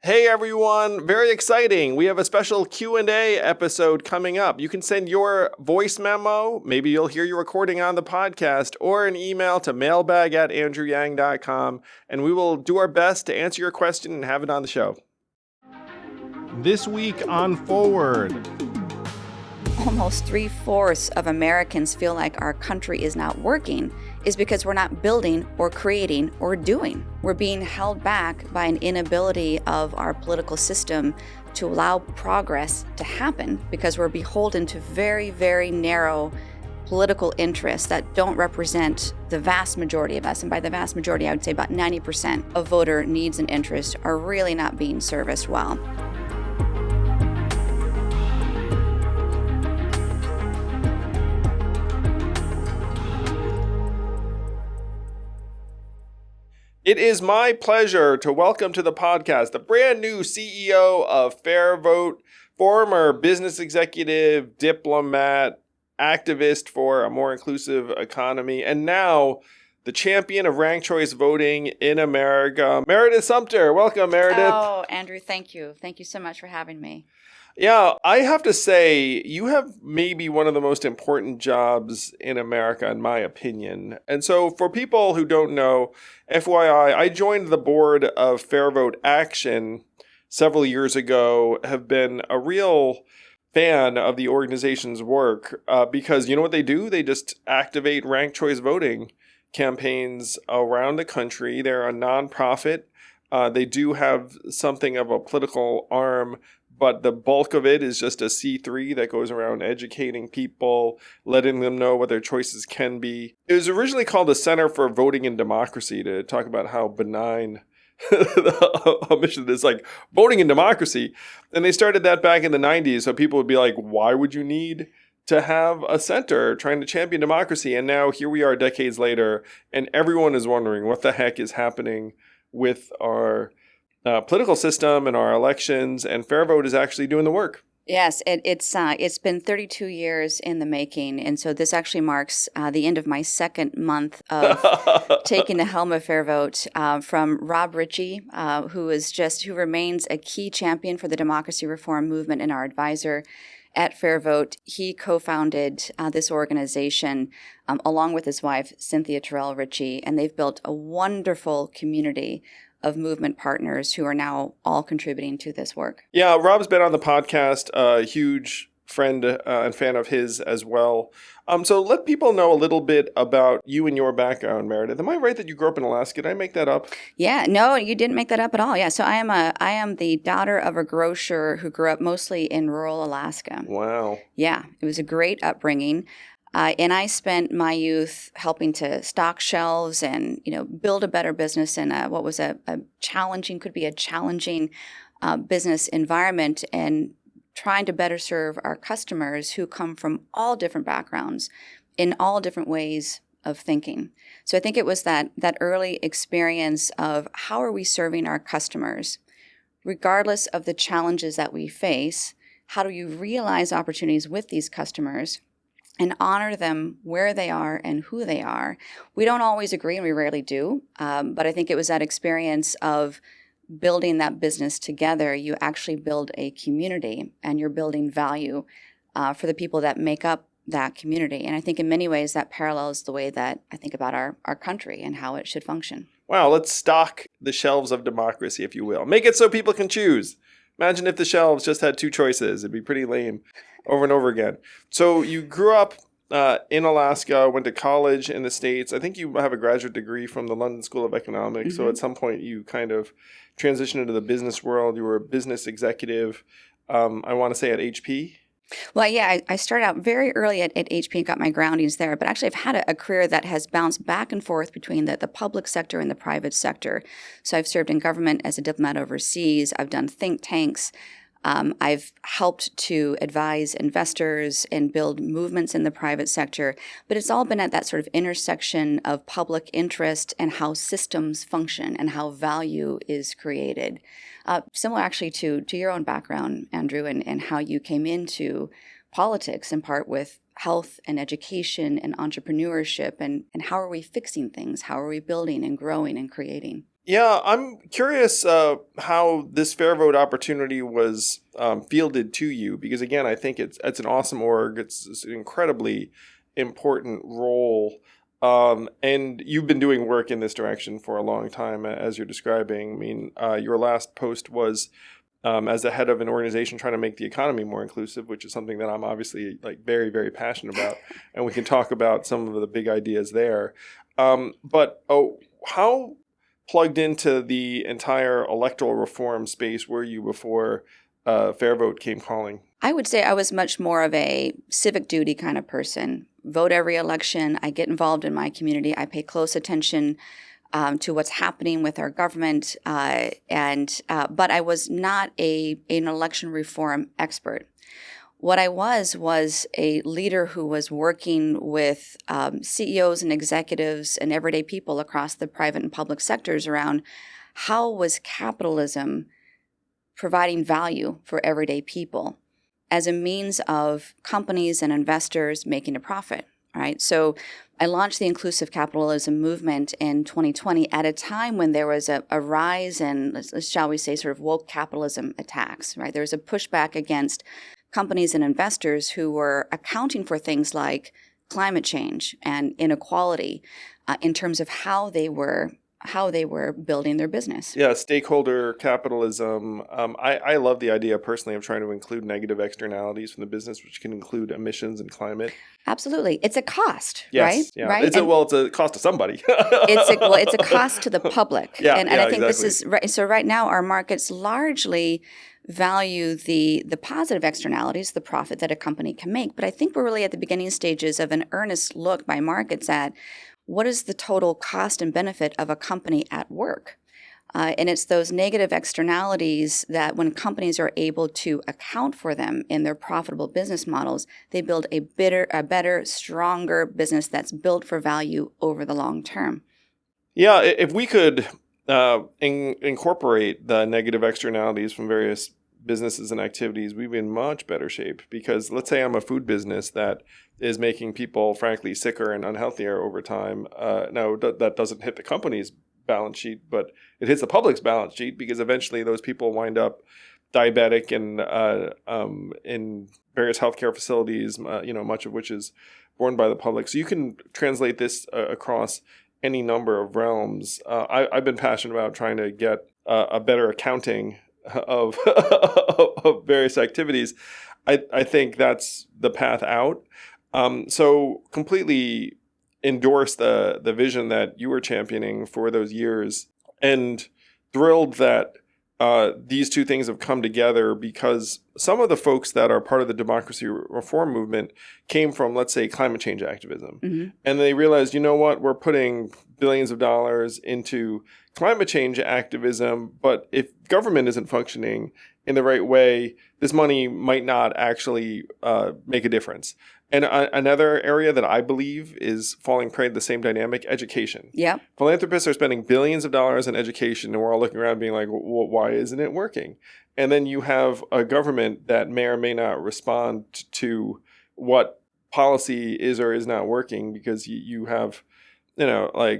Hey everyone, very exciting. We have a special Q&A episode coming up. You can send your voice memo, maybe you'll hear your recording on the podcast, or an email to mailbag@andrewyang.com, and we will do our best to answer your question and have it on the show. This week on Forward. Almost 3/4 of Americans feel like our country is not working is because we're not building or creating or doing. We're being held back by an inability of our political system to allow progress to happen because we're beholden to very, very narrow political interests that don't represent the vast majority of us. And by the vast majority, I would say about 90% of voter needs and interests are really not being serviced well. It is my pleasure to welcome to the podcast the brand new CEO of FairVote, former business executive, diplomat, activist for a more inclusive economy, and now the champion of ranked choice voting in America, Meredith Sumter. Welcome, Meredith. Oh, Andrew, thank you. Thank you so much for having me. Yeah, I have to say, you have maybe one of the most important jobs in America, in my opinion. And so, for people who don't know, FYI, I joined the board of FairVote Action several years ago, have been a real fan of the organization's work because you know what they do? They just activate ranked choice voting campaigns around the country. They're a nonprofit. They do have something of a political arm, but the bulk of it is just a C3 that goes around educating people, letting them know what their choices can be. It was originally called the Center for Voting and Democracy to talk about how benign the mission is, like voting in democracy. And they started that back in the 90s. So people would be like, why would you need to have a center trying to champion democracy? And now here we are decades later, and everyone is wondering what the heck is happening with our political system and our elections, and FairVote is actually doing the work. Yes, it's been 32 years in the making, and so this actually marks the end of my second month of taking the helm of FairVote from Rob Ritchie, who remains a key champion for the democracy reform movement and our advisor at FairVote. He co-founded this organization along with his wife, Cynthia Terrell Ritchie, and they've built a wonderful community of movement partners who are now all contributing to this work. Yeah, Rob's been on the podcast, a huge friend and fan of his as well. So let people know a little bit about you and your background, Meredith. Am I right that you grew up in Alaska? Did I make that up? Yeah, no, you didn't make that up at all. Yeah, so I am the daughter of a grocer who grew up mostly in rural Alaska. Wow. Yeah, it was a great upbringing. And I spent my youth helping to stock shelves and, build a better business in what was a challenging business environment, and trying to better serve our customers who come from all different backgrounds in all different ways of thinking. So I think it was that early experience of how are we serving our customers, regardless of the challenges that we face. How do you realize opportunities with these customers and honor them where they are and who they are? We don't always agree, and we rarely do, but I think it was that experience of building that business together. You actually build a community, and you're building value for the people that make up that community. And I think in many ways that parallels the way that I think about our country and how it should function. Wow, let's stock the shelves of democracy, if you will. Make it so people can choose. Imagine if the shelves just had two choices. It'd be pretty lame over and over again. So you grew up in Alaska, went to college in the States. I think you have a graduate degree from the London School of Economics. Mm-hmm. So at some point you kind of transitioned into the business world. You were a business executive, I want to say at HP. Well, yeah, I started out very early at HP and got my groundings there. But actually, I've had a career that has bounced back and forth between the public sector and the private sector. So I've served in government as a diplomat overseas. I've done think tanks. I've helped to advise investors and build movements in the private sector, but it's all been at that sort of intersection of public interest and how systems function and how value is created. Similar actually to your own background, Andrew, and how you came into politics in part with health and education and entrepreneurship and how are we fixing things? How are we building and growing and creating? Yeah, I'm curious how this Fair Vote opportunity was fielded to you, because again, I think it's an awesome org. It's an incredibly important role, and you've been doing work in this direction for a long time, as you're describing. I mean, your last post was as the head of an organization trying to make the economy more inclusive, which is something that I'm obviously like very, very passionate about, and we can talk about some of the big ideas there. But how plugged into the entire electoral reform space were you before Fair Vote came calling? I would say I was much more of a civic duty kind of person. Vote every election. I get involved in my community. I pay close attention to what's happening with our government, but I was not an election reform expert. What I was a leader who was working with CEOs and executives and everyday people across the private and public sectors around how was capitalism providing value for everyday people as a means of companies and investors making a profit, right? So I launched the inclusive capitalism movement in 2020 at a time when there was a rise in, shall we say, sort of woke capitalism attacks, right? There was a pushback against companies and investors who were accounting for things like climate change and inequality in terms of how they were building their business. Yeah, stakeholder capitalism. I love the idea personally of trying to include negative externalities from the business, which can include emissions and climate. Absolutely. It's a cost, Yes, right? yeah. Right? It's a cost to somebody. It's a cost to the public. Yeah, and yeah, I think exactly. this is right. So right now our markets largely value the positive externalities, the profit that a company can make. But I think we're really at the beginning stages of an earnest look by markets at what is the total cost and benefit of a company at work. And it's those negative externalities that when companies are able to account for them in their profitable business models, they build a better, stronger business that's built for value over the long term. Yeah, if we could incorporate the negative externalities from various businesses and activities, we'd be in much better shape. Because let's say I'm a food business that is making people, frankly, sicker and unhealthier over time. Now, that doesn't hit the company's balance sheet, but it hits the public's balance sheet because eventually those people wind up diabetic and in various healthcare facilities, much of which is borne by the public. So you can translate this across any number of realms. I've been passionate about trying to get a better accounting of of various activities. I think that's the path out. So completely endorse the vision that you were championing for those years, and thrilled that these two things have come together, because some of the folks that are part of the democracy reform movement came from, let's say, climate change activism. Mm-hmm. And they realized, you know what, we're putting billions of dollars into climate change activism, but if government isn't functioning in the right way, this money might not actually make a difference. And another area that I believe is falling prey to the same dynamic, education. Yeah. Philanthropists are spending billions of dollars in education, and we're all looking around being like, well, why isn't it working? And then you have a government that may or may not respond to what policy is or is not working, because you have, you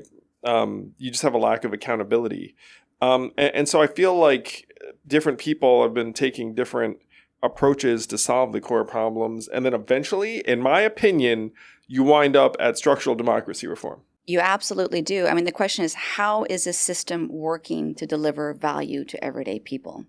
just have a lack of accountability. And so I feel like different people have been taking different approaches to solve the core problems. And then eventually, in my opinion, you wind up at structural democracy reform. You absolutely do. I mean, the question is, how is this system working to deliver value to everyday people?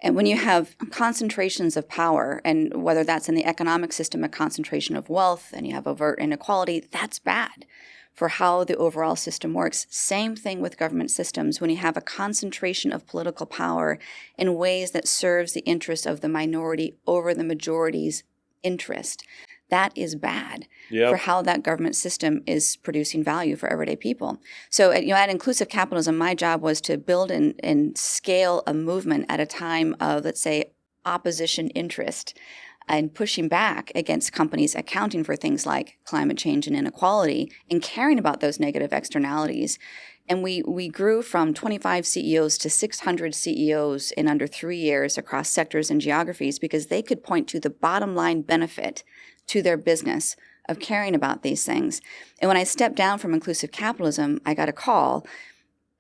And when you have concentrations of power, and whether that's in the economic system, a concentration of wealth, and you have overt inequality, that's bad for how the overall system works. Same thing with government systems. When you have a concentration of political power in ways that serves the interest of the minority over the majority's interest, that is bad for how that government system is producing value for everyday people. So at Inclusive Capitalism, my job was to build and scale a movement at a time of, let's say, opposition interest and pushing back against companies accounting for things like climate change and inequality and caring about those negative externalities. And we grew from 25 CEOs to 600 CEOs in under 3 years across sectors and geographies, because they could point to the bottom line benefit to their business of caring about these things. And when I stepped down from Inclusive Capitalism, I got a call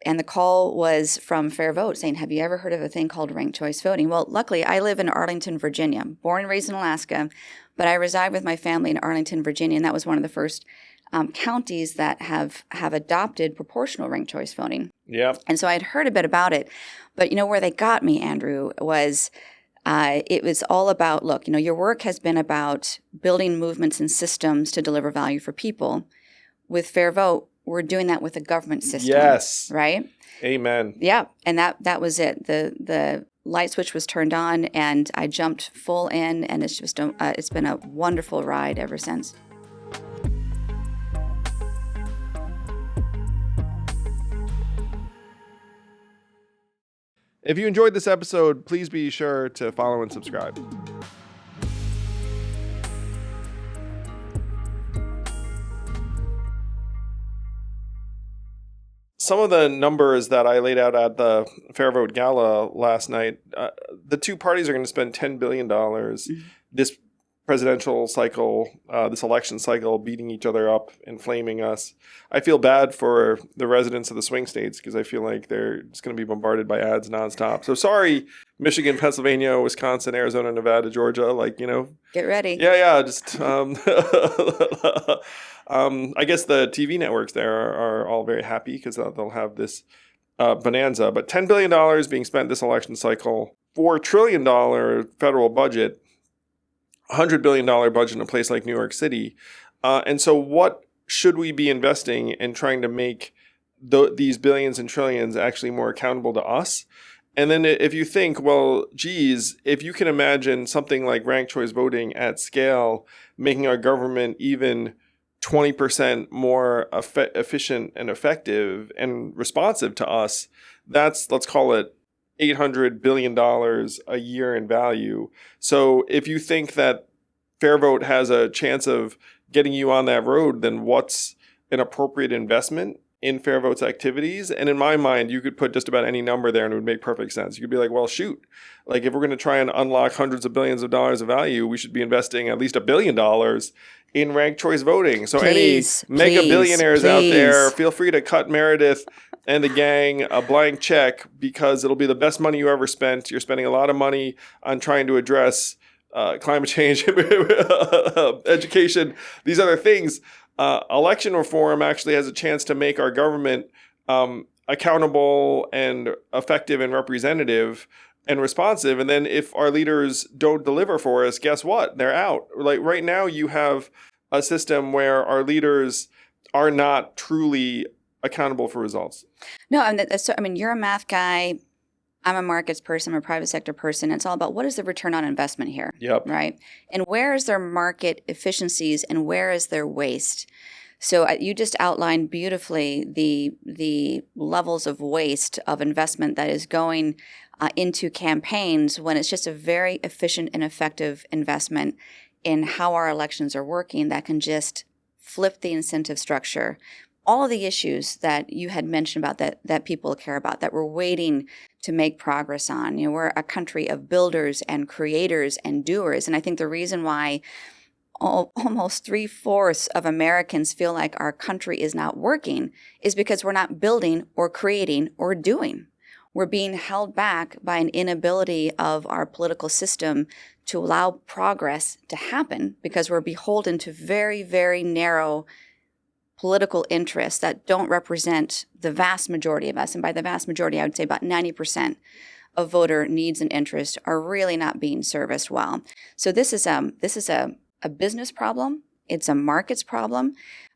And the call was from Fair Vote saying, have you ever heard of a thing called ranked choice voting? Well, luckily, I live in Arlington, Virginia, born and raised in Alaska, but I reside with my family in Arlington, Virginia, and that was one of the first counties that have adopted proportional ranked choice voting. Yeah. And so I had heard a bit about it. But where they got me, Andrew, was it was all about, look, your work has been about building movements and systems to deliver value for people. With Fair Vote, we're doing that with a government system. Yes. Right? Amen. Yeah. And that was it. The light switch was turned on and I jumped full in, and it's just it's been a wonderful ride ever since. If you enjoyed this episode, please be sure to follow and subscribe. Some of the numbers that I laid out at the Fair Vote Gala last night, the two parties are going to spend $10 billion this presidential cycle, this election cycle, beating each other up, inflaming us. I feel bad for the residents of the swing states because I feel like they're just going to be bombarded by ads nonstop. So sorry, Michigan, Pennsylvania, Wisconsin, Arizona, Nevada, Georgia, Get ready. Yeah, just I guess the TV networks there are all very happy because they'll have this bonanza. But $10 billion being spent this election cycle, $4 trillion federal budget, $100 billion budget in a place like New York City. And so what should we be investing in trying to make these billions and trillions actually more accountable to us? And then if you think, well, geez, if you can imagine something like ranked choice voting at scale, making our government even 20% more efficient and effective and responsive to us, that's, let's call it, $800 billion a year in value. So if you think that Fair Vote has a chance of getting you on that road, then what's an appropriate investment in Fair Vote's activities? And in my mind, you could put just about any number there and it would make perfect sense. You could be like, well, shoot, if we're going to try and unlock hundreds of billions of dollars of value, we should be investing at least $1 billion in ranked choice voting. So please, any mega billionaires out there, feel free to cut Meredith and the gang a blank check because it'll be the best money you ever spent. You're spending a lot of money on trying to address climate change, education, these other things. Election reform actually has a chance to make our government accountable and effective and representative and responsive. And then if our leaders don't deliver for us, guess what? They're out. Right now, you have a system where our leaders are not truly accountable for results. No, you're a math guy. I'm a markets person. I'm a private sector person. It's all about what is the return on investment here, right? And where is their market efficiencies and where is their waste? So you just outlined beautifully the levels of waste of investment that is going into campaigns when it's just a very efficient and effective investment in how our elections are working that can just flip the incentive structure. All of the issues that you had mentioned about that people care about, that we're waiting to make progress on. We're a country of builders and creators and doers. And I think the reason why almost 3/4 of Americans feel like our country is not working is because we're not building or creating or doing. We're being held back by an inability of our political system to allow progress to happen because we're beholden to very, very narrow political interests that don't represent the vast majority of us. And by the vast majority, I would say about 90% of voter needs and interests are really not being serviced well. So this is a business problem. It's a markets problem.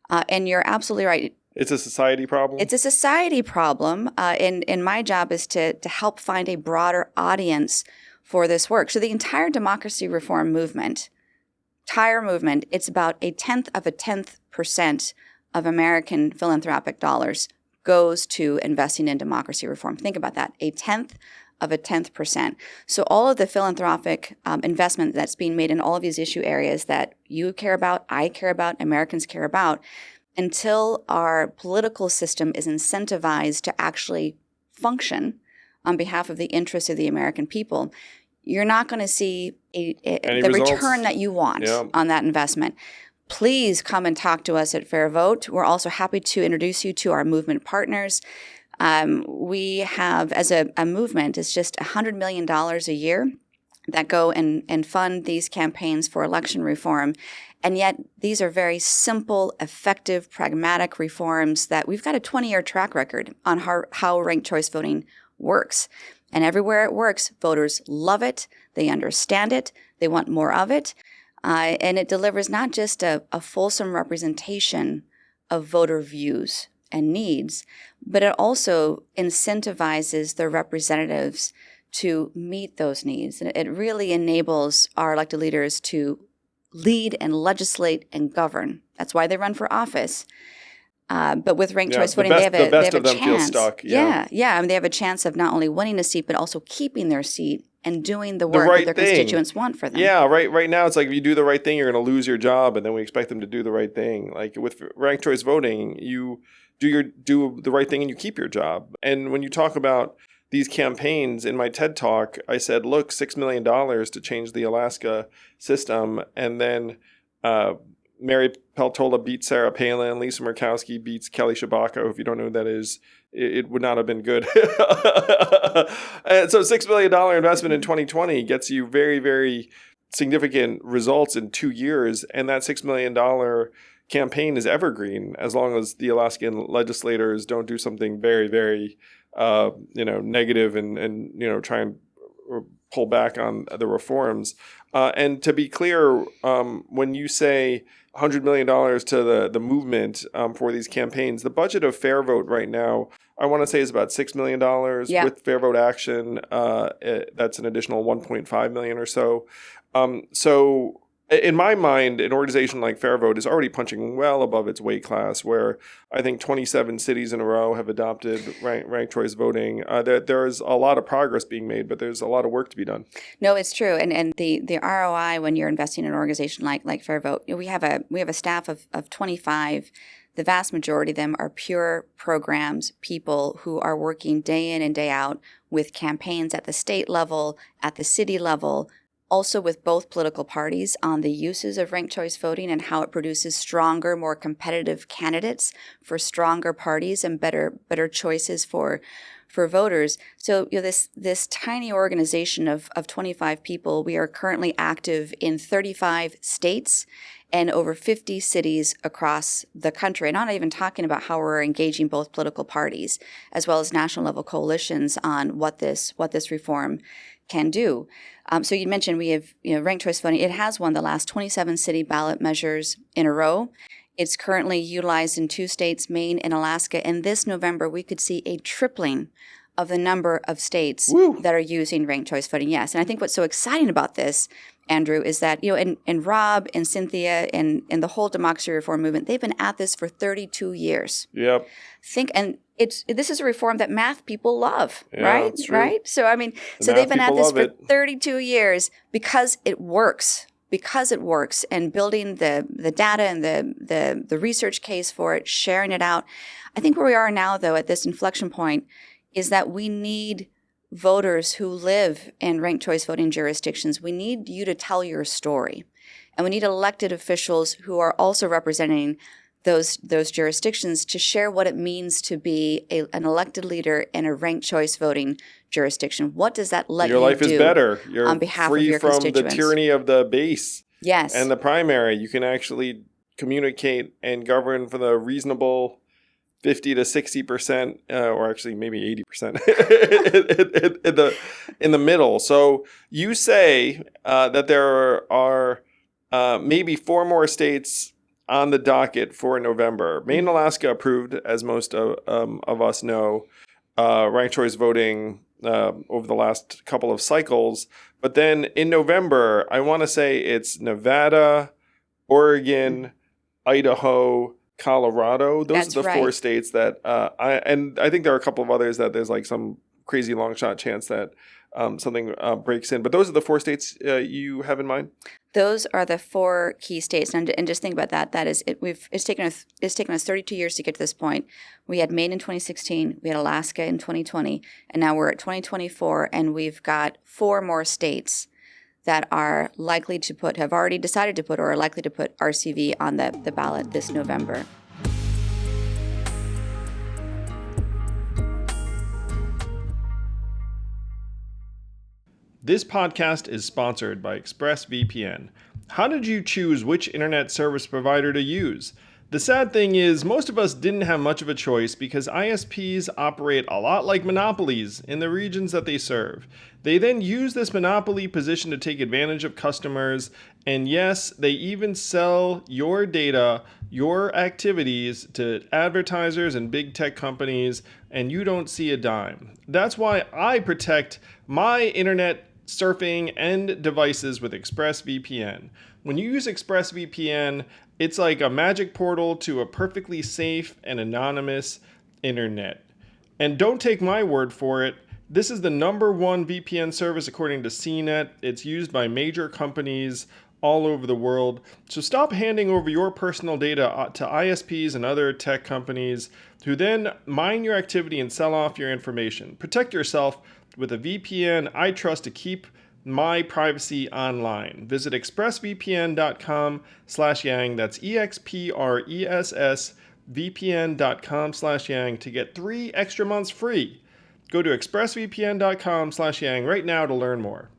And you're absolutely right. It's a society problem. It's a society problem. And my job is to help find a broader audience for this work. So the entire democracy reform movement, it's about 0.1% of American philanthropic dollars goes to investing in democracy reform. Think about that, 0.1%. So all of the philanthropic investment that's being made in all of these issue areas that you care about, I care about, Americans care about, until our political system is incentivized to actually function on behalf of the interests of the American people, you're not going to see the return that you want on that investment. Please come and talk to us at Fair Vote. We're also happy to introduce you to our movement partners. We have, as a movement, it's just $100 million a year that go and fund these campaigns for election reform. And yet these are very simple, effective, pragmatic reforms that we've got a 20-year track record on how ranked choice voting works. And everywhere it works, voters love it, they understand it, they want more of it, and it delivers not just a fulsome representation of voter views and needs, but it also incentivizes their representatives to meet those needs. And it really enables our elected leaders to lead and legislate and govern. That's why they run for office. But with ranked choice voting, they have a chance. Feel stuck. Yeah. I mean, they have a chance of not only winning a seat, but also keeping their seat and doing the work that their constituents want for them. Yeah, right now it's like if you do the right thing, you're going to lose your job, and then we expect them to do the right thing. Like with ranked choice voting, you do the right thing and you keep your job. And when you talk about these campaigns, in my TED Talk, I said, look, $6 million to change the Alaska system. And then Mary Peltola beats Sarah Palin. Lisa Murkowski beats Kelly Shabaka. If you don't know who that is, it would not have been good. And so $6 million investment in 2020 gets you very, very significant results in 2 years. And that $6 million campaign is evergreen as long as the Alaskan legislators don't do something very, very negative and try and pull back on the reforms. And to be clear, when you say $100 million to the movement for these campaigns, the budget of Fair Vote right now, I want to say is about $6 million. With Fair Vote Action. That's an additional $1.5 million or so. So in my mind, an organization like Fair Vote is already punching well above its weight class, where I think 27 cities in a row have adopted ranked choice voting. There's a lot of progress being made, but there's a lot of work to be done. No, it's true. And the ROI when you're investing in an organization like Fair Vote, we have a staff of 25. The vast majority of them are pure programs, people who are working day in and day out with campaigns at the state level, at the city level, also with both political parties on the uses of ranked choice voting and how it produces stronger, more competitive candidates for stronger parties and better choices for voters. So this tiny organization of 25 people, we are currently active in 35 states and over 50 cities across the country. And I'm not even talking about how we're engaging both political parties as well as national level coalitions on what this reform can do. So you mentioned we have ranked choice voting. It has won the last 27 city ballot measures in a row. It's currently utilized in 2 states, Maine and Alaska. And this November, we could see a tripling of the number of states that are using ranked choice voting. Yes. And I think what's so exciting about this, Andrew, is that, and Rob and Cynthia and the whole democracy reform movement, they've been at this for 32 years. Yep. This is a reform that math people love, yeah, right? That's true. Right? So, so they've been at this for 32 years because it works. And building the data and the research case for it, sharing it out. I think where we are now, though, at this inflection point, is that we need voters who live in ranked choice voting jurisdictions. We need you to tell your story. And we need elected officials who are also representing those jurisdictions to share what it means to be an elected leader in a ranked choice voting jurisdiction. What does that let you do? Your life is better. You're on behalf of your free from the constituents. tyranny of the base. Yes. And the primary. You can actually communicate and govern for the reasonable 50 to 60%, or actually maybe 80% in the middle. So you say that there are maybe 4 more states on the docket for November. Maine and Alaska approved, as most of us know, ranked choice voting over the last couple of cycles. But then in November, I want to say it's Nevada, Oregon, Idaho, Colorado. Those are the 4 states that I think there are a couple of others that there's like some crazy long shot chance that something breaks in. But those are the 4 states you have in mind? Those are the 4 key states, and just think about that. That is, it's taken us 32 years to get to this point. We had Maine in 2016, we had Alaska in 2020, and now we're at 2024, and we've got 4 more states that are likely to have already decided to put, or are likely to put RCV on the ballot this November. This podcast is sponsored by ExpressVPN. How did you choose which internet service provider to use? The sad thing is, most of us didn't have much of a choice because ISPs operate a lot like monopolies in the regions that they serve. They then use this monopoly position to take advantage of customers, and yes, they even sell your data, your activities to advertisers and big tech companies, and you don't see a dime. That's why I protect my internet surfing and devices with ExpressVPN. When you use ExpressVPN, it's like a magic portal to a perfectly safe and anonymous internet. And don't take my word for it. This is the #1 VPN service according to CNET. It's used by major companies all over the world. So stop handing over your personal data to ISPs and other tech companies who then mine your activity and sell off your information. Protect yourself with a VPN I trust to keep my privacy online. Visit expressvpn.com/yang. That's expressvpn.com/yang to get 3 extra months free. Go to expressvpn.com/yang right now to learn more.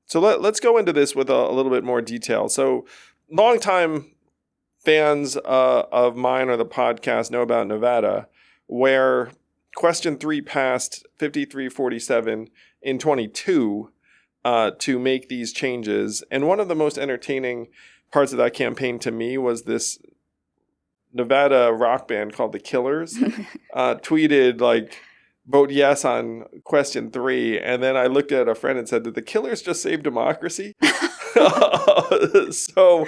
So let's go into this with a little bit more detail. So longtime fans of mine or the podcast know about Nevada, where Question 3 passed 53-47 in 22 to make these changes. And one of the most entertaining parts of that campaign to me was this Nevada rock band called The Killers tweeted like, vote yes on Question 3. And then I looked at a friend and said, did the Killers just save democracy? So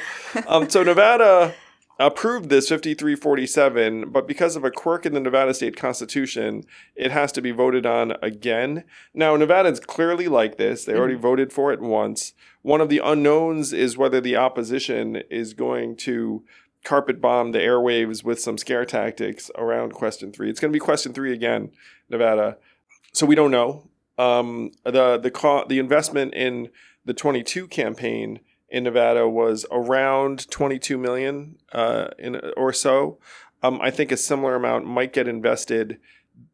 Nevada approved this 53-47, but because of a quirk in the Nevada state constitution, it has to be voted on again. Now, Nevadans clearly like this. They already voted for it once. One of the unknowns is whether the opposition is going to carpet bomb the airwaves with some scare tactics around Question 3. It's going to be Question 3 again, Nevada. So we don't know. The investment in the 22 campaign in Nevada was around $22 million or so. I think a similar amount might get invested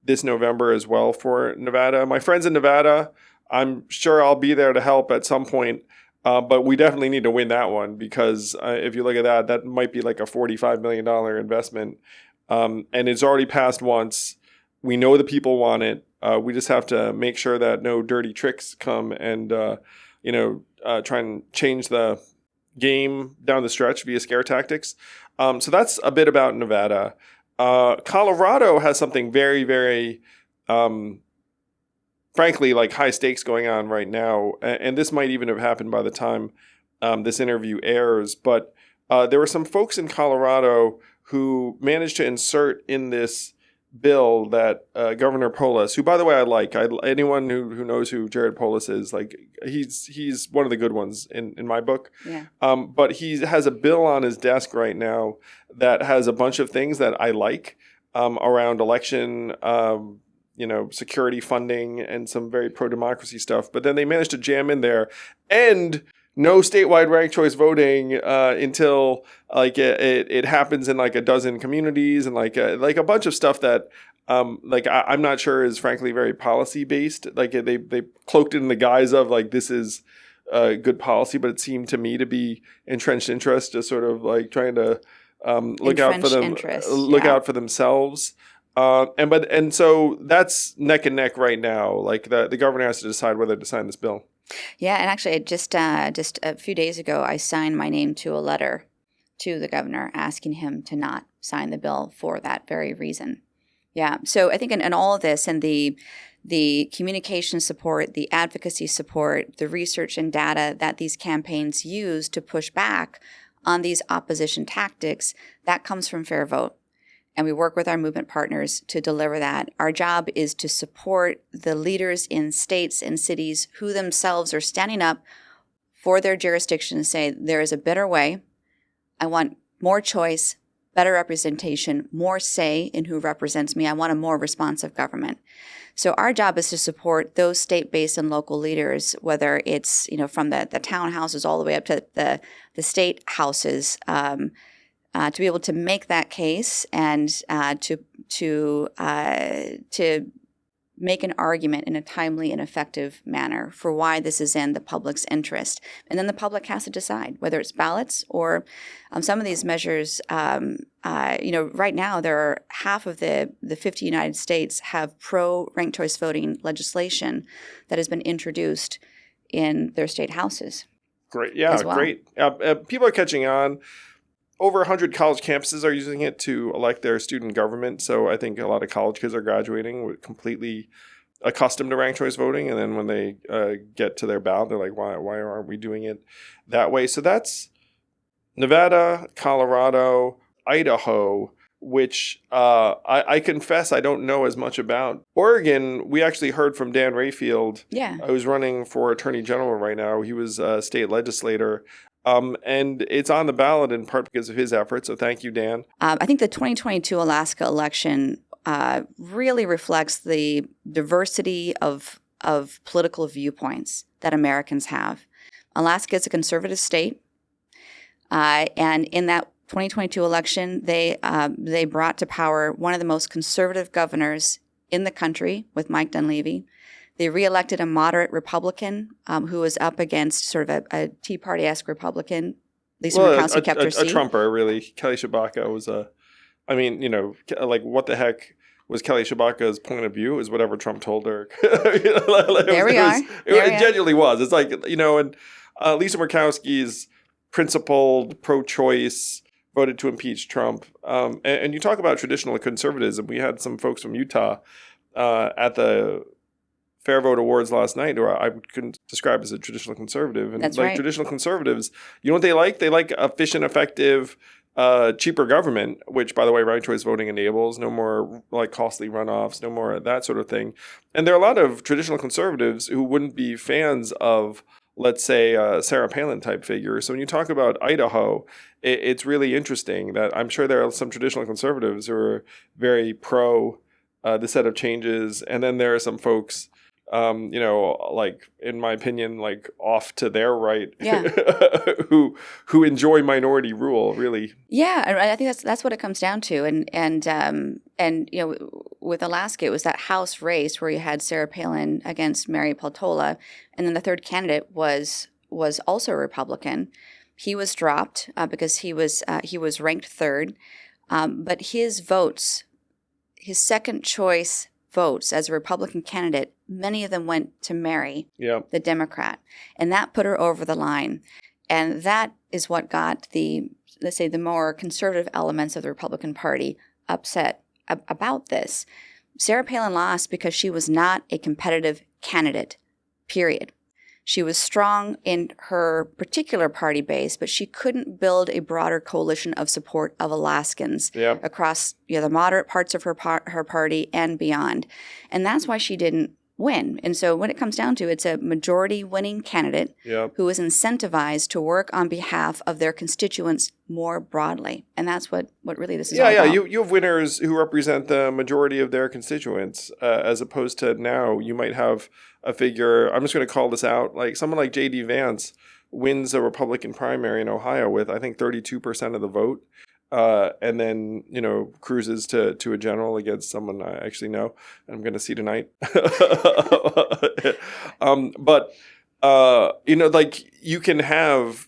this November as well for Nevada. My friends in Nevada, I'm sure I'll be there to help at some point. But we definitely need to win that one because if you look at that, that might be like a $45 million investment. And it's already passed once. We know the people want it. We just have to make sure that no dirty tricks come and, try and change the game down the stretch via scare tactics. So that's a bit about Nevada. Colorado has something very, very frankly, like high stakes going on right now. And this might even have happened by the time this interview airs. But there were some folks in Colorado who managed to insert in this bill that Governor Polis, who, by the way, I like. Anyone who knows who Jared Polis is, like he's one of the good ones in my book. Yeah. But he has a bill on his desk right now that has a bunch of things that I like around election security funding and some very pro-democracy stuff. But then they managed to jam in there and no statewide ranked choice voting until like it happens in like a dozen communities and like a bunch of stuff that I'm not sure is frankly very policy based. Like they cloaked it in the guise of like this is good policy, but it seemed to me to be entrenched interest, just sort of like trying to look out for themselves. And so that's neck and neck right now. Like the governor has to decide whether to sign this bill. Yeah, and actually, just a few days ago, I signed my name to a letter to the governor asking him to not sign the bill for that very reason. Yeah, so I think in all of this and the communication support, the advocacy support, the research and data that these campaigns use to push back on these opposition tactics, that comes from Fair Vote. And we work with our movement partners to deliver that. Our job is to support the leaders in states and cities who themselves are standing up for their jurisdiction and say, there is a better way. I want more choice, better representation, more say in who represents me. I want a more responsive government. So our job is to support those state-based and local leaders, whether it's from the townhouses all the way up to the state houses, to be able to make that case and to make an argument in a timely and effective manner for why this is in the public's interest. And then the public has to decide whether it's ballots or some of these measures. Right now there are half of the 50 United States have pro-ranked choice voting legislation that has been introduced in their state houses. Great. Yeah, well. Great. People are catching on. Over 100 college campuses are using it to elect their student government. So I think a lot of college kids are graduating with completely accustomed to ranked choice voting. And then when they get to their ballot, they're like, why aren't we doing it that way? So that's Nevada, Colorado, Idaho, which I confess I don't know as much about. Oregon, we actually heard from Dan Rayfield, who's running for Attorney General right now. He was a state legislator. And it's on the ballot in part because of his efforts. So thank you, Dan. I think the 2022 Alaska election really reflects the diversity of political viewpoints that Americans have. Alaska is a conservative state. And in that 2022 election, they brought to power one of the most conservative governors in the country with Mike Dunleavy. They reelected a moderate Republican who was up against sort of a Tea Party-esque Republican. Lisa Murkowski kept her seat. A Trumper, really. Kelly Tshibaka was what the heck was Kelly Tshibaka's point of view? Is whatever Trump told her. There we are. It genuinely was. It's like, and Lisa Murkowski's principled, pro-choice, voted to impeach Trump. And you talk about traditional conservatism. We had some folks from Utah at the Fair Vote Awards last night, who I couldn't describe as a traditional conservative. And That's right. Traditional conservatives, you know what they like? They like efficient, effective, cheaper government, which, by the way, ranked choice voting enables. No more costly runoffs, no more that sort of thing. And there are a lot of traditional conservatives who wouldn't be fans of, let's say, Sarah Palin type figure. So when you talk about Idaho, it's really interesting that I'm sure there are some traditional conservatives who are very pro the set of changes. And then there are some folks, in my opinion, off to their right, who enjoy minority rule, really. Yeah, I think that's what it comes down to. And with Alaska, it was that House race where you had Sarah Palin against Mary Peltola, and then the third candidate was also a Republican. He was dropped because he was ranked third, but his votes, his second choice votes as a Republican candidate, many of them went to Mary, the Democrat, and that put her over the line. And that is what got the more conservative elements of the Republican Party upset about this. Sarah Palin lost because she was not a competitive candidate, period. She was strong in her particular party base, but she couldn't build a broader coalition of support of Alaskans across the moderate parts of her party and beyond. And that's why she didn't win. And so when it comes down to it, it's a majority winning candidate who is incentivized to work on behalf of their constituents more broadly. And that's what really this is all about. Yeah, you have winners who represent the majority of their constituents, as opposed to now you might have a figure, I'm just going to call this out, like someone like J.D. Vance wins a Republican primary in Ohio with, I think, 32% of the vote. And then, cruises to a general against someone I actually know and I'm going to see tonight. You can have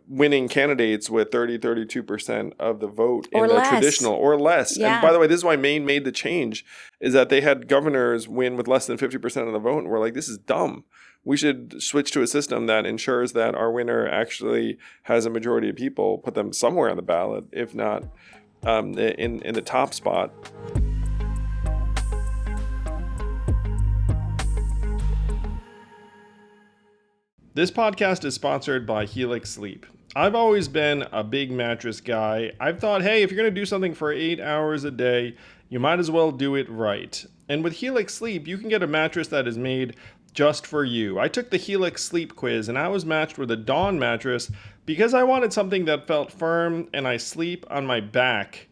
winning candidates with 32% of the vote in the traditional or less. Yeah. And by the way, this is why Maine made the change, is that they had governors win with less than 50% of the vote. And we're like, this is dumb. We should switch to a system that ensures that our winner actually has a majority of people, put them somewhere on the ballot, if not in the top spot. This podcast is sponsored by Helix Sleep. I've always been a big mattress guy. I've thought, hey, if you're going to do something for 8 hours a day, you might as well do it right. And with Helix Sleep, you can get a mattress that is made just for you. I took the Helix Sleep quiz and I was matched with a Dawn mattress because I wanted something that felt firm and I sleep on my back.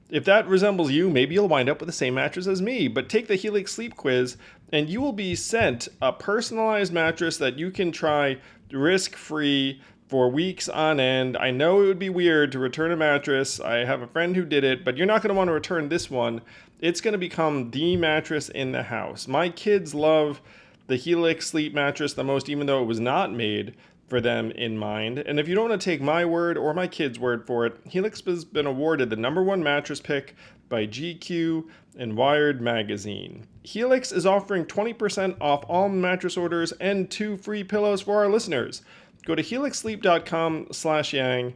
If that resembles you, maybe you'll wind up with the same mattress as me, but take the Helix Sleep quiz and you will be sent a personalized mattress that you can try risk-free for weeks on end. I know it would be weird to return a mattress. I have a friend who did it, but you're not going to want to return this one. It's going to become the mattress in the house. My kids love the Helix sleep mattress the most, even though it was not made for them in mind. And if you don't want to take my word or my kids' word for it, Helix has been awarded the #1 mattress pick by GQ and Wired magazine. Helix is offering 20% off all mattress orders and 2 free pillows for our listeners. Go to helixsleep.com/yang.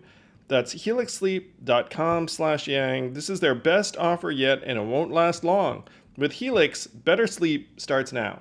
That's helixsleep.com/yang. This is their best offer yet, and it won't last long. With Helix, better sleep starts now.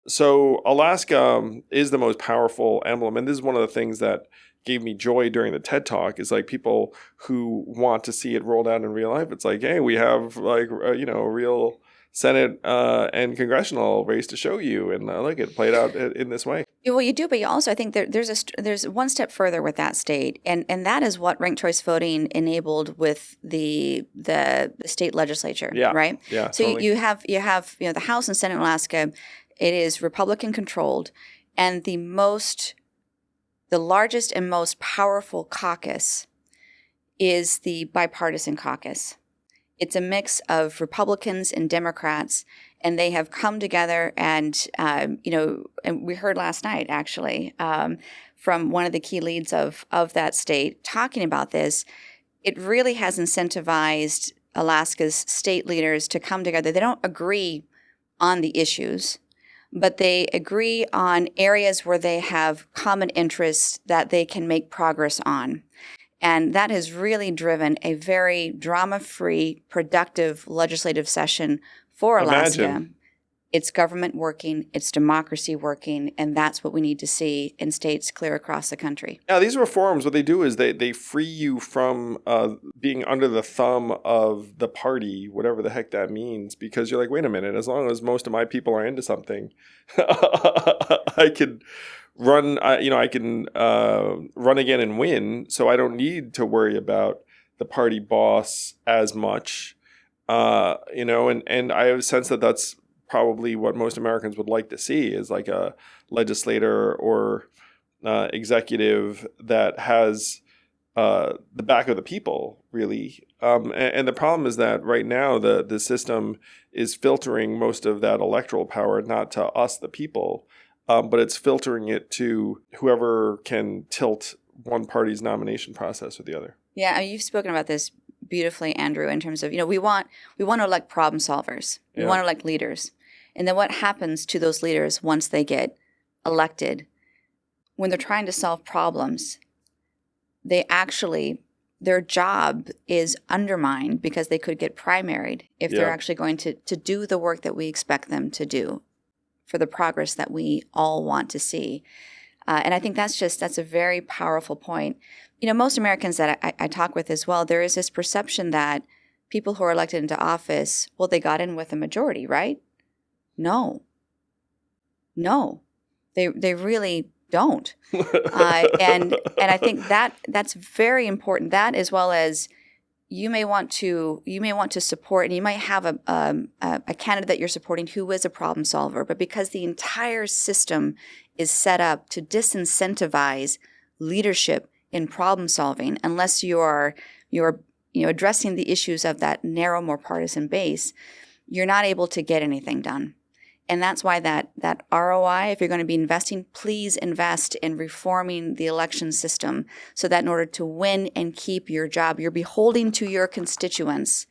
So Alaska is the most powerful emblem, and this is one of the things that gave me joy during the TED Talk is like people who want to see it rolled out in real life. It's like, hey, we have like a real Senate and congressional race to show you, and look, it played out in this way. Well, you do, but you also, I think there's one step further with that state, and that is what ranked choice voting enabled with the state legislature, right? Yeah. So totally. you have the House and Senate in Alaska. It is Republican controlled, and the largest and most powerful caucus is the bipartisan caucus. It's a mix of Republicans and Democrats, and they have come together and and we heard last night actually from one of the key leads of that state talking about this. It really has incentivized Alaska's state leaders to come together. They don't agree on the issues, but they agree on areas where they have common interests that they can make progress on. And that has really driven a very drama-free, productive legislative session for Alaska. Imagine. It's government working, it's democracy working, and that's what we need to see in states clear across the country. Yeah, these reforms, what they do is they free you from being under the thumb of the party, whatever the heck that means, because you're like, wait a minute, as long as most of my people are into something, I can run. I can run again and win, so I don't need to worry about the party boss as much. And I have a sense that that's probably what most Americans would like to see is like a legislator or executive that has the back of the people, really. And the problem is that right now the system is filtering most of that electoral power not to us, the people, but it's filtering it to whoever can tilt one party's nomination process or the other. Yeah, you've spoken about this beautifully, Andrew, in terms of, we want to elect problem solvers. We want to elect leaders. And then what happens to those leaders once they get elected? When they're trying to solve problems, their job is undermined because they could get primaried if they're actually going to do the work that we expect them to do for the progress that we all want to see. And I think that's a very powerful point. Most Americans that I talk with as well, there is this perception that people who are elected into office, well, they got in with a majority, right? No, they really don't. And I think that's very important. That, as well as you may want to support, and you might have a candidate that you're supporting who is a problem solver, but because the entire system is set up to disincentivize leadership in problem solving, unless you're addressing the issues of that narrow, more partisan base, you're not able to get anything done. And that's why that ROI, if you're going to be investing, please invest in reforming the election system so that in order to win and keep your job, you're beholden to your constituents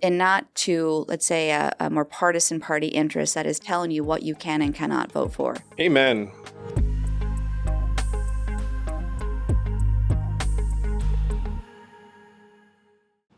and not to, let's say, a more partisan party interest that is telling you what you can and cannot vote for. Amen.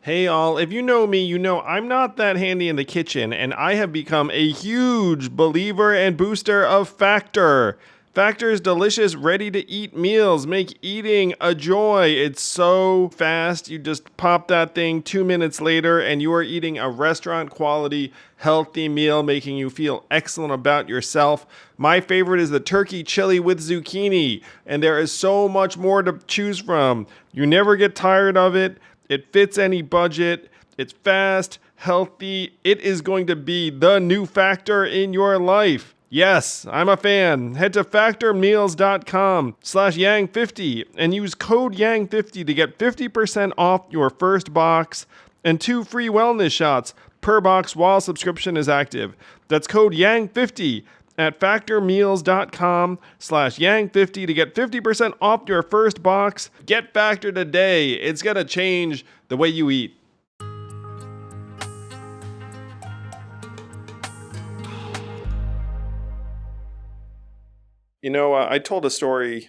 Hey all, if you know me, you know I'm not that handy in the kitchen, and I have become a huge believer and booster of Factor. Factor's delicious, ready-to-eat meals make eating a joy. It's so fast, you just pop that thing 2 minutes later, and you are eating a restaurant-quality, healthy meal, making you feel excellent about yourself. My favorite is the turkey chili with zucchini, and there is so much more to choose from. You never get tired of it. It fits any budget. It's fast, healthy. It is going to be the new Factor in your life. Yes, I'm a fan. Head to factormeals.com/yang50 and use code yang50 to get 50% off your first box and 2 free wellness shots per box while subscription is active. That's code yang50 at factormeals.com/yang50 to get 50% off your first box. Get Factor today. It's going to change the way you eat. You know, I told a story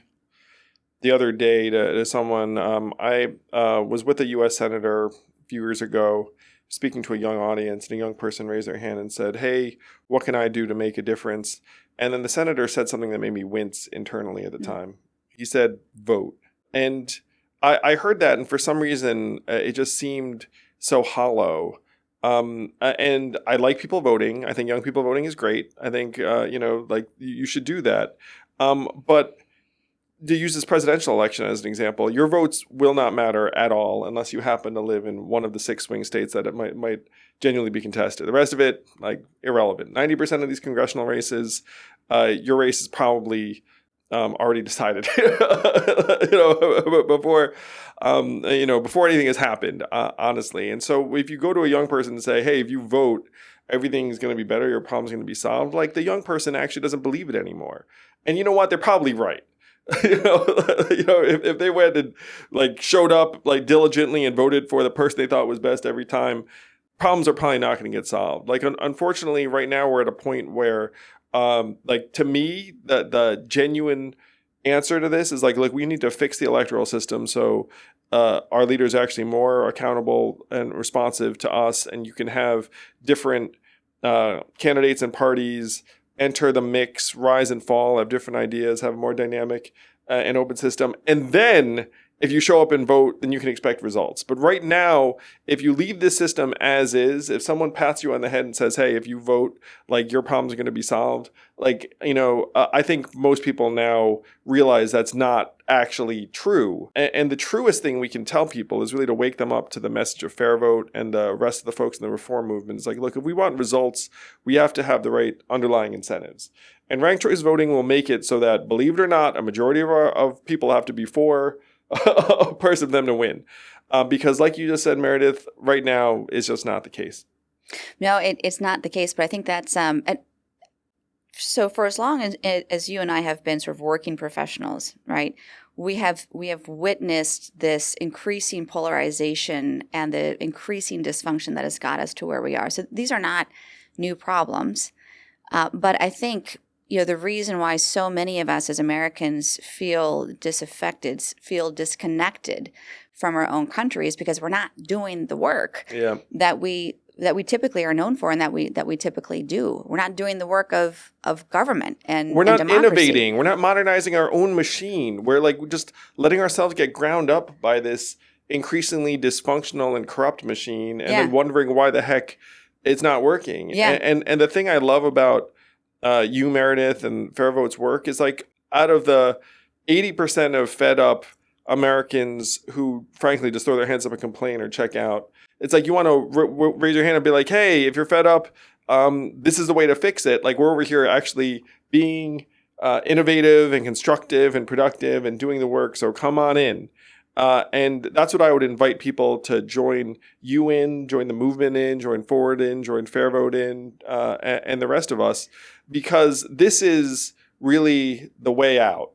the other day to someone. I was with a U.S. senator a few years ago, speaking to a young audience, and a young person raised their hand and said, "Hey, what can I do to make a difference?" And then the senator said something that made me wince internally at the time. He said, "Vote." And I heard that, and for some reason, it just seemed so hollow. And I like people voting. I think young people voting is great. I think, you should do that. But to use this presidential election as an example, your votes will not matter at all unless you happen to live in one of the 6 swing states that it might genuinely be contested. The rest of it, irrelevant. 90% of these congressional races, your race is probably already decided, before anything has happened, honestly. And so if you go to a young person and say, "Hey, if you vote, everything's going to be better, your problem's going to be solved," the young person actually doesn't believe it anymore. And you know what? They're probably right. If they went and showed up diligently and voted for the person they thought was best every time, problems are probably not going to get solved. Unfortunately, right now we're at a point where, to me, the genuine answer to this is look, we need to fix the electoral system so our leaders are actually more accountable and responsive to us, and you can have different candidates and parties enter the mix, rise and fall, have different ideas, have a more dynamic and open system. And then if you show up and vote, then you can expect results. But right now, if you leave this system as is, if someone pats you on the head and says, "Hey, if you vote, your problems are going to be solved," I think most people now realize that's not actually true. And the truest thing we can tell people is really to wake them up to the message of Fair Vote and the rest of the folks in the reform movement. It's look, if we want results, we have to have the right underlying incentives. And ranked choice voting will make it so that, believe it or not, a majority of people have to be for a person for them to win. Because like you just said, Meredith, right now it's just not the case. No, it's not the case. But I think that's so for as long as you and I have been sort of working professionals, right? We have witnessed this increasing polarization and the increasing dysfunction that has got us to where we are. So these are not new problems. But I think the reason why so many of us as Americans feel disaffected, feel disconnected from our own country is because we're not doing the work that we typically are known for and that we typically do. We're not doing the work of government and we're not democracy. innovating. We're not modernizing our own machine. We're just letting ourselves get ground up by this increasingly dysfunctional and corrupt machine, and then wondering why the heck it's not working. Yeah. And the thing I love about you, Meredith, and Fair Vote's work is out of the 80% of fed up Americans who frankly just throw their hands up and complain or check out, it's you want to raise your hand and be like, "Hey, if you're fed up, this is the way to fix it." We're over here actually being innovative and constructive and productive and doing the work. So come on in. And that's what I would invite people to join you in, join the movement in, join Forward in, join Fair Vote in, and the rest of us, because this is really the way out.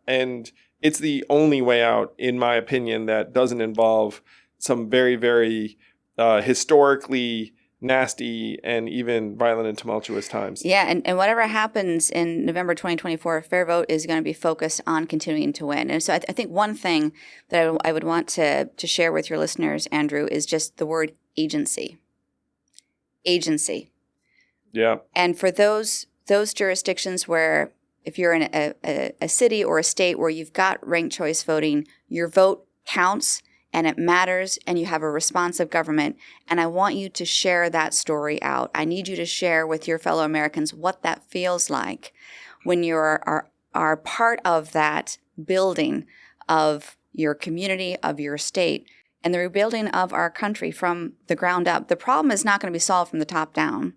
And it's the only way out, in my opinion, that doesn't involve some very, very historically nasty and even violent and tumultuous times. Yeah, and whatever happens in November 2024, Fair Vote is going to be focused on continuing to win. And so I think one thing that I would want to share with your listeners, Andrew, is just the word agency. Agency. Yeah. And for those jurisdictions where, if you're in a city or a state where you've got ranked choice voting, your vote counts and it matters, and you have a responsive government. And I want you to share that story out. I need you to share with your fellow Americans what that feels like when you are part of that building of your community, of your state, and the rebuilding of our country from the ground up. The problem is not going to be solved from the top down.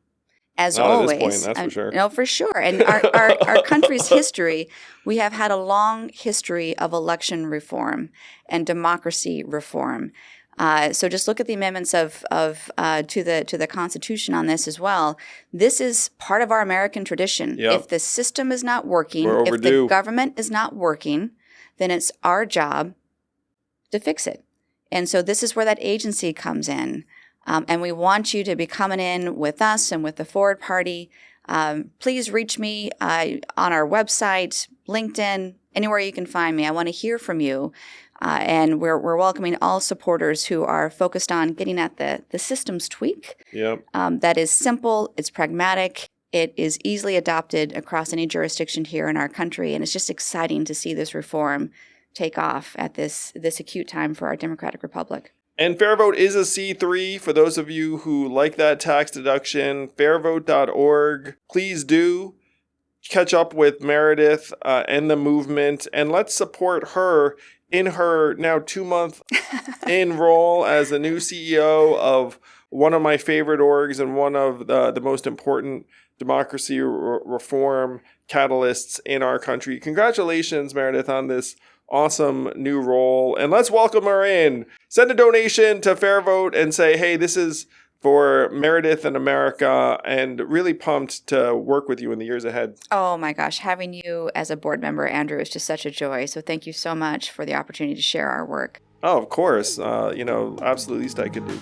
As Not always, at this point, that's for sure. No, for sure. And our country's history, we have had a long history of election reform and democracy reform. So just look at the amendments to the Constitution on this as well. This is part of our American tradition. Yep. If the system is not working, We're if overdue. the government is not working, then it's our job to fix it. And so this is where that agency comes in. And we want you to be coming in with us and with the Forward Party. Please reach me on our website, LinkedIn, anywhere you can find me. I want to hear from you. And we're welcoming all supporters who are focused on getting at the systems tweak. Yep. That is simple, it's pragmatic, it is easily adopted across any jurisdiction here in our country. And it's just exciting to see this reform take off at this acute time for our democratic republic. And FairVote is a C3 for those of you who like that tax deduction. Fairvote.org. Please do catch up with Meredith and the movement, and let's support her in her now 2-month in role as the new CEO of one of my favorite orgs and one of the most important democracy reform catalysts in our country. Congratulations, Meredith, on this awesome new role. And let's welcome her in. Send a donation to FairVote and say, hey, this is for Meredith and America, and really pumped to work with you in the years ahead. Oh my gosh, having you as a board member, Andrew, is just such a joy. So thank you so much for the opportunity to share our work. Oh, of course. Absolutely least I could do.